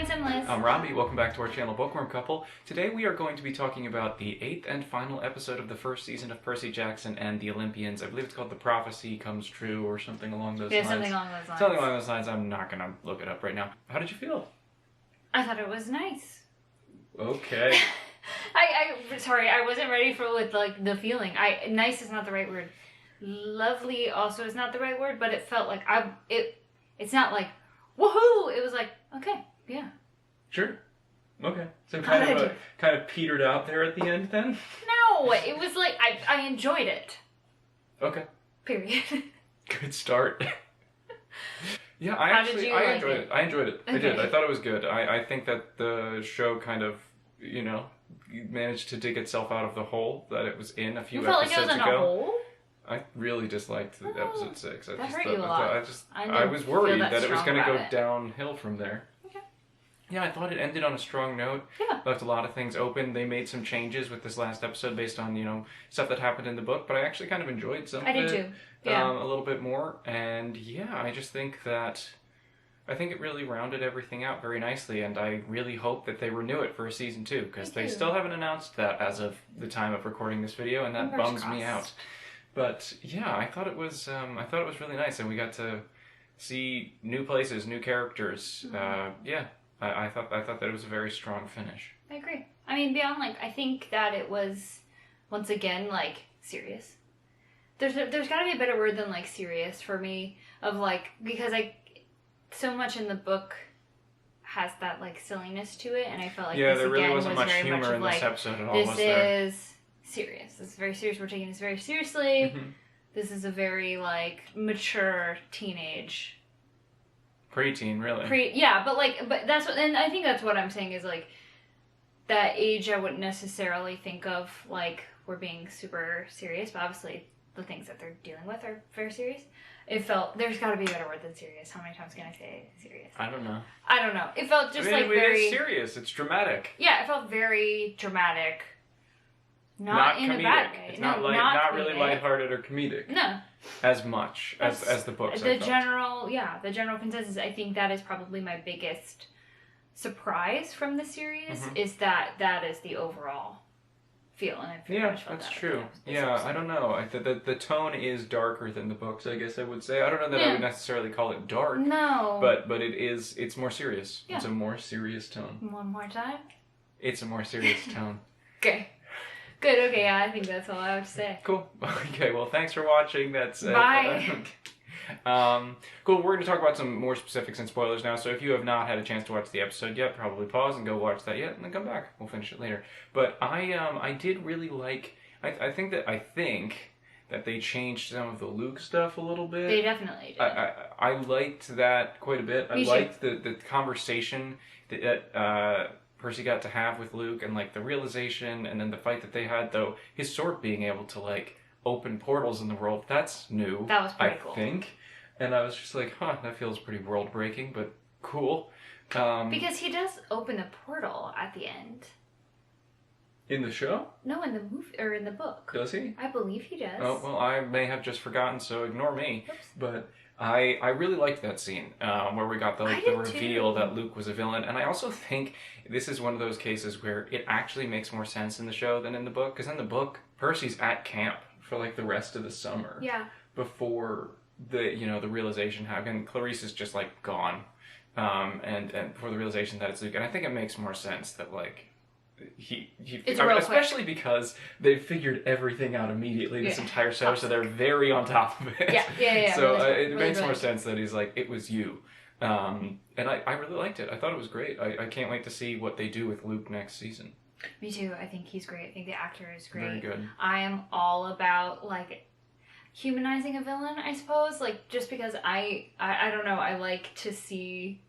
friends, I'm Liz. I'm Robby. Welcome back to our channel, Bookworm Couple. Today we are going to be talking about the 8th and final episode of the first season of Percy Jackson and the Olympians. I believe it's called The Prophecy Comes True or something along those lines. Something along those lines. Something along those lines. I'm not going to look it up right now. How did you feel? I thought it was nice. Okay. Sorry, I wasn't ready for the feeling. Nice is not the right word. Lovely also is not the right word, but it felt like it's not like woohoo. It was like, okay, yeah. Sure. Okay. So kind of petered out there at the end then? No, it was like I enjoyed it. Okay. Period. Good start. Yeah, I enjoyed it. I enjoyed it. Okay. I did. I thought it was good. I think that the show kind of, managed to dig itself out of the hole that it was in a few episodes ago. You felt like it was in a hole? I really disliked episode 6. That hurt you a lot. I was worried that it was going to go downhill from there. Okay. Yeah, I thought it ended on a strong note. Yeah. Left a lot of things open. They made some changes with this last episode based on, stuff that happened in the book, but I actually kind of enjoyed some of it. I did too. Yeah. A little bit more. And yeah, I just think that it really rounded everything out very nicely, and I really hope that they renew it for a season 2, because they still haven't announced that as of the time of recording this video, and that bums me out. But yeah, I thought it was really nice, and we got to see new places, new characters. Mm-hmm. I thought that it was a very strong finish. I agree. I mean, beyond I think that it was once again serious. There's got to be a better word than serious for me because so much in the book has that silliness to it, and I felt like this there really again wasn't was much very humor much in this episode at all. This is serious. This is very serious. We're taking this very seriously. Mm-hmm. This is a very mature teenage, preteen, really. But that's what, and I think that's what I'm saying is that age. I wouldn't necessarily think of we're being super serious, but obviously the things that they're dealing with are very serious. It felt, there's got to be a better word than serious. How many times can I say serious? I don't know. It felt just very... It's serious. It's dramatic. Yeah, it felt very dramatic. Not in comedic. A bad way. It's not really lighthearted or comedic. No. As much as the books. The general consensus, I think that is probably my biggest surprise from the series, is that is the overall feel, and I pretty much felt that's true. Yeah, I don't know. The tone is darker than the books, I guess I would say. I don't know that I would necessarily call it dark. No. But it's more serious. Yeah. It's a more serious tone. One more time? It's a more serious tone. Okay. Good, okay, yeah, I think that's all I have to say. Cool. Okay, well, thanks for watching. That's Bye. Cool, we're going to talk about some more specifics and spoilers now, so if you have not had a chance to watch the episode yet, probably pause and go watch that yet, and then come back. We'll finish it later. But I did really I think that they changed some of the Luke stuff a little bit. They definitely did. I liked that quite a bit. I liked the conversation that Percy got to have with Luke, and the realization, and then the fight that they had, though, his sword being able to open portals in the world, that's new. That was pretty cool. I think. And I was just that feels pretty world-breaking, but cool. Because he does open a portal at the end. In the show? No, in the movie, or in the book. Does he? I believe he does. Oh, well, I may have just forgotten, so ignore me. Oops. But I really liked that scene, where we got the reveal that Luke was a villain. And I also think this is one of those cases where it actually makes more sense in the show than in the book. Because in the book, Percy's at camp for the rest of the summer. Yeah. Before the realization happened. Clarice is just gone. And before the realization that it's Luke. And I think it makes more sense that especially because they've figured everything out immediately this entire show, so they're very on top of it. Yeah. So it makes more sense that he's it was you. And I really liked it. I thought it was great. I can't wait to see what they do with Luke next season. Me too. I think he's great. I think the actor is great. Very good. I am all about humanizing a villain, I suppose. Just because I don't know, I like to see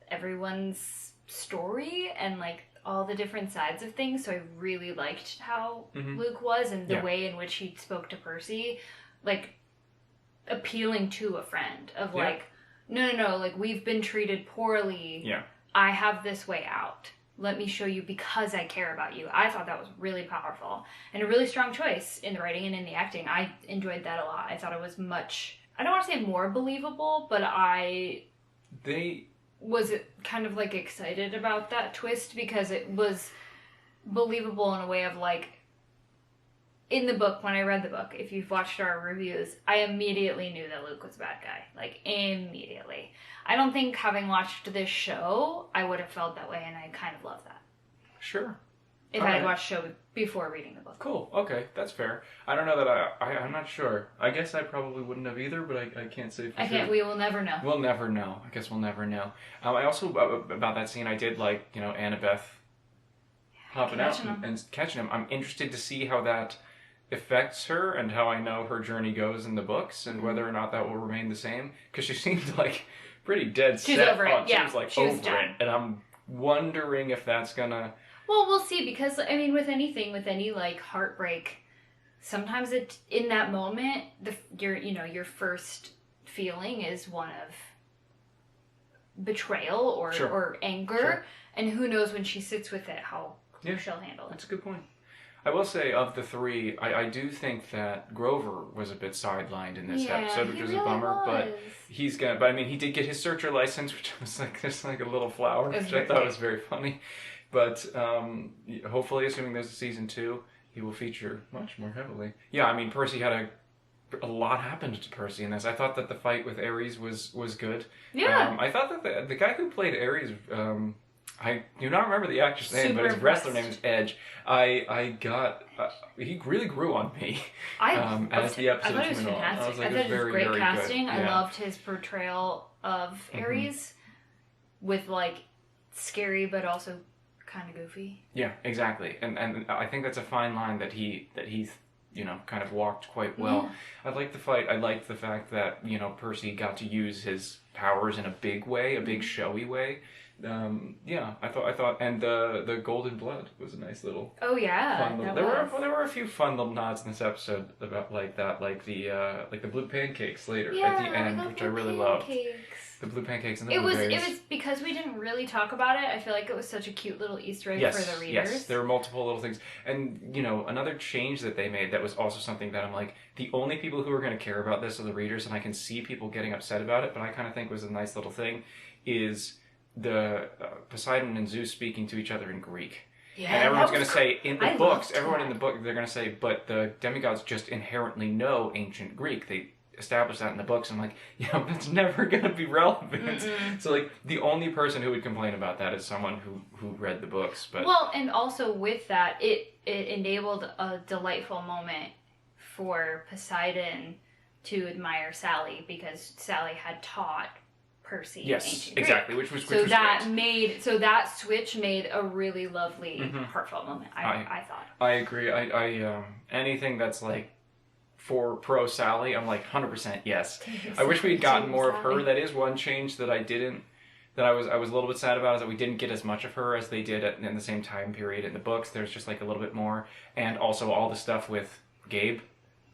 everyone's story and all the different sides of things, so I really liked how Luke was, and the way in which he spoke to Percy, appealing to a friend of no, we've been treated poorly. Yeah. I have this way out. Let me show you because I care about you. I thought that was really powerful and a really strong choice in the writing and in the acting. I enjoyed that a lot. I thought it was much, I don't want to say more believable, but was kind of like excited about that twist because it was believable in a way of like, in the book, when I read the book, if you've watched our reviews, I immediately knew that Luke was a bad guy. Like, immediately. I don't think having watched this show, I would have felt that way, and I kind of love that. Sure. If I had watched the show before reading the book. Cool. Okay, that's fair. I don't know that I'm not sure. I guess I probably wouldn't have either, but I can't say for sure. We will never know. We'll never know. I guess we'll never know. I also, about that scene, I did like, Annabeth hopping out and catching him. I'm interested to see how that affects her and how I know her journey goes in the books and whether or not that will remain the same. Because she seemed like pretty dead set. She's over it. She was like over it. And I'm wondering if that's gonna... Well, we'll see, because, I mean, with any, like, heartbreak, sometimes in that moment, your first feeling is one of betrayal or anger, sure. And who knows when she sits with it, how she'll handle it. That's a good point. I will say, of the three, I do think that Grover was a bit sidelined in this episode, which was a bummer, but but I mean, he did get his searcher license, which was like, just like a little flower, which I thought was very funny. But hopefully, assuming there's a season 2, he will feature much more heavily. Yeah, I mean, Percy had a lot happened to Percy in this. I thought that the fight with Ares was good. Yeah. I thought that the guy who played Ares, I do not remember the actor's name, but his wrestler name is Edge. He really grew on me as the episodes went on. I thought it was fantastic. I was like, it was very, great very casting. Good. I loved his portrayal of Ares with, like, scary but also kind of goofy. Yeah, exactly. And I think that's a fine line that he's kind of walked quite well. Yeah. I liked the fight. I liked the fact that, Percy got to use his powers in a big way, a big showy way. I thought, and the golden blood was a nice little. Oh yeah, fun little, there were a few fun little nods in this episode about like that, like the blue pancakes later at the end, which I really loved. The blue pancakes and the blueberries. It was because we didn't really talk about it. I feel like it was such a cute little Easter egg for the readers. Yes, there were multiple little things, and another change that they made that was also something that I'm like, the only people who are going to care about this are the readers, and I can see people getting upset about it, but I kind of think was a nice little thing, is the Poseidon and Zeus speaking to each other in Greek. Yeah, and everyone's going to say, in the books, everyone in the book, they're going to say, but the demigods just inherently know ancient Greek. They established that in the books. I'm like, that's never going to be relevant. Mm-mm. So, like, the only person who would complain about that is someone who read the books. But well, and also with that, it enabled a delightful moment for Poseidon to admire Sally, because Sally had taught Percy. Yes, exactly. Which was so that great. That switch made a really lovely, heartfelt moment. I thought. I agree. I anything that's like for pro Sally, I'm like 100% yes. I wish we had gotten more of her. That is one change that I was a little bit sad about, is that we didn't get as much of her as they did in the same time period in the books. There's just like a little bit more, and also all the stuff with Gabe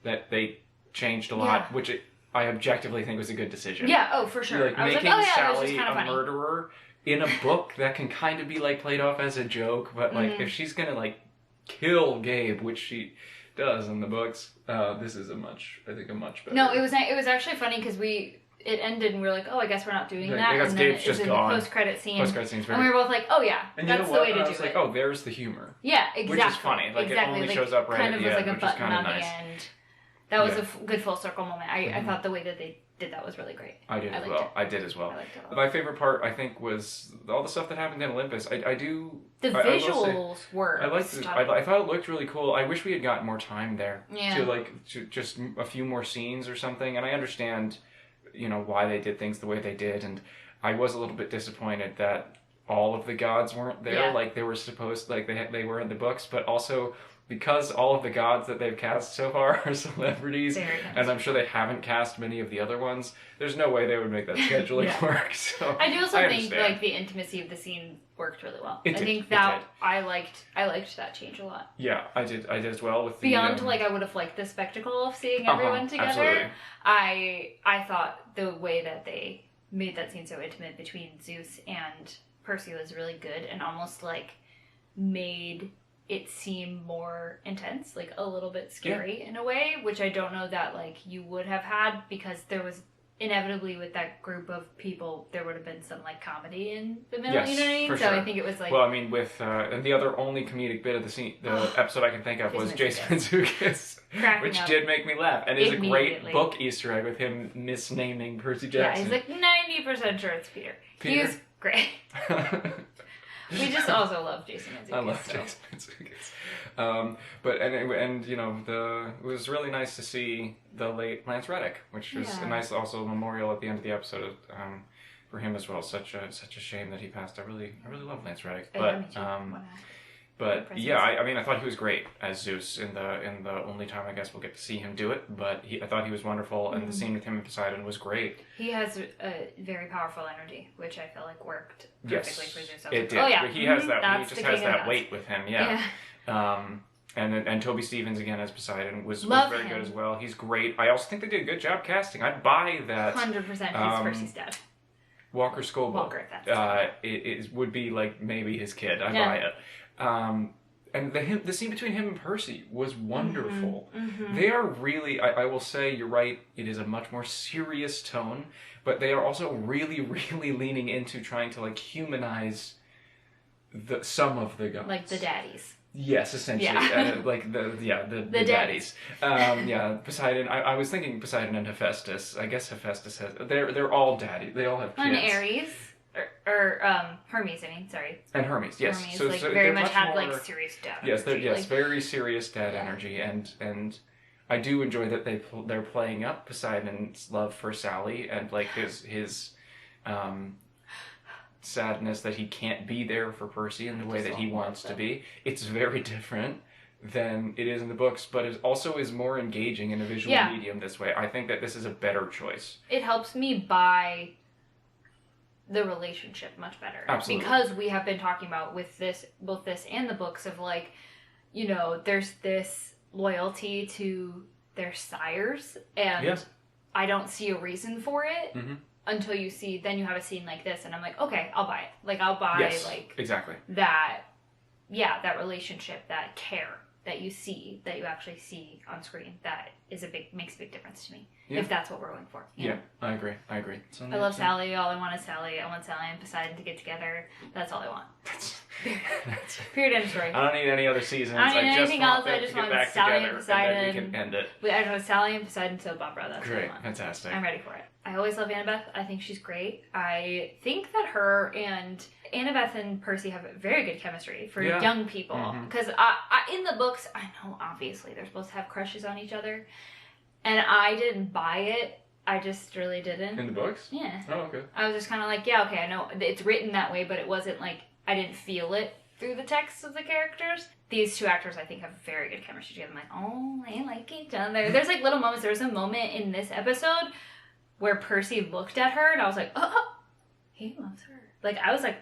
that they changed a lot, which I objectively think was a good decision. Yeah, oh, for sure. Like, making Sally a murderer in a book that can kind of be like played off as a joke, but like if she's gonna like kill Gabe, which she does in the books, this is a much better. No, it was actually funny because it ended and we were like, oh, I guess we're not doing that. And then Gabe's just gone. The post-credit scene. And we were both like, oh yeah, and that's the way to do it. I was like, oh, there's the humor. Yeah, exactly. Which is funny. Like, it only shows up right at the end, which is kind of nice. That was a good full circle moment. I thought the way that they did that was really great. I did as well. I liked it a lot. My favorite part, I think, was all the stuff that happened in Olympus. The visuals were. I thought it looked really cool. I wish we had gotten more time there to just a few more scenes or something. And I understand, why they did things the way they did. And I was a little bit disappointed that all of the gods weren't there, like they were supposed, like they were in the books, but also, because all of the gods that they've cast so far are celebrities, and I'm sure they haven't cast many of the other ones, there's no way they would make that scheduling work. So I do also think like the intimacy of the scene worked really well. I liked that change a lot. Yeah, I did as well. With beyond like I would have liked the spectacle of seeing everyone together. Absolutely. I thought the way that they made that scene so intimate between Zeus and Percy was really good, and almost like made it seem more intense, like a little bit scary in a way, which I don't know that like you would have had, because there was inevitably with that group of people, there would have been some like comedy in the middle. Yes, You know what I mean? for So sure. I think it was like. Well, I mean, with and the other only comedic bit of the episode I can think of was Jason Mantzoukas, which did make me laugh, and is a great book Easter egg with him misnaming Percy Jackson. Yeah, he's like 90% sure it's Peter. He was great. We just also love Jason Mantzoukas. I love Jason Mantzoukas. But and you know, it was really nice to see the late Lance Reddick, which was a nice also memorial at the end of the episode for him as well. Such a shame that he passed. I really love Lance Reddick. But yeah, I mean, I thought he was great as Zeus in the only time I guess we'll get to see him do it. But I thought he was wonderful, and the scene with him and Poseidon was great. He has a very powerful energy, which I feel like worked perfectly for Zeus. It did. Oh yeah, he has that. He just has that weight with him. Yeah. And Toby Stephens again as Poseidon was very good as well. He's great. I also think they did a good job casting. I'd buy that. 100%. He's Percy's dad. Walker Scobell. Walker, that's it would be like maybe his kid. I'd buy it. And the scene between him and Percy was wonderful. They are really, I will say, you're right, it is a much more serious tone, but they are also really, really leaning into trying to like humanize some of the gods. Like the daddies. Yes, essentially. Like the daddies. Poseidon. I was thinking Poseidon and Hephaestus. I guess Hephaestus has. They're all daddy. They all have kids. And Ares. Or Hermes, I mean, sorry. And Hermes, yes. Hermes, so very much had more, like serious dad energy. Yes, very serious dad energy, and I do enjoy that they're playing up Poseidon's love for Sally and like his sadness that he can't be there for Percy in the way that he wants to be. It's very different than it is in the books, but it also is more engaging in a visual medium this way. I think that this is a better choice. It helps me buy the relationship much better. Absolutely. Because we have been talking about with this, both this and the books of like, you know, there's this loyalty to their sires, and I don't see a reason for it until then you have a scene like this, and I'm like, okay, I'll buy it. Like, I'll buy exactly that relationship, that care that you actually see on screen. That makes a big difference to me. If that's what we're going for. You know? I agree. I love Sally. All I want is Sally. I want Sally and Poseidon to get together. That's all I want. Period. End of story. I don't need any other seasons. I don't need anything else. I just want Sally and Poseidon. And then we can end it. I know Sally and Poseidon soap opera. That's great. What I want. Fantastic. I'm ready for it. I always love Annabeth. I think she's great. I think that her and Annabeth and Percy have very good chemistry for young people. Because in the books, I know obviously they're supposed to have crushes on each other. And I didn't buy it. I just really didn't. In the books? Yeah. Oh, okay. I was just kind of like, yeah, okay, I know it's written that way, but it wasn't like, I didn't feel it through the text of the characters. These two actors, I think, have very good chemistry together. I'm like, oh, they like each other. There's like little moments. There was a moment in this episode where Percy looked at her, and I was like, oh, he loves her. Like, I was like,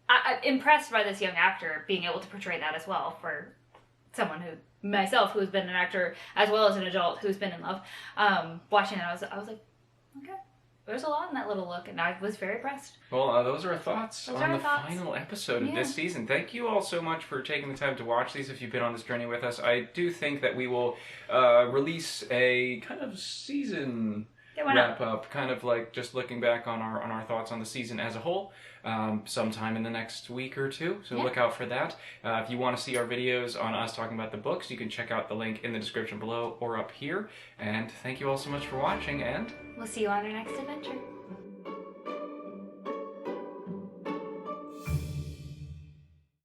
I'm impressed by this young actor being able to portray that as well for someone who's been an actor as well as an adult who's been in love. Watching that, I was like, okay, there's a lot in that little look, and I was very impressed. Well, those are our thoughts on the final episode of this season. Thank you all so much for taking the time to watch these. If you've been on this journey with us, I do think that we will release a kind of season wrap up, kind of like just looking back on our thoughts on the season as a whole, sometime in the next week or two. So look out for that. If you want to see our videos on us talking about the books, you can check out the link in the description below or up here. And thank you all so much for watching, and we'll see you on our next adventure.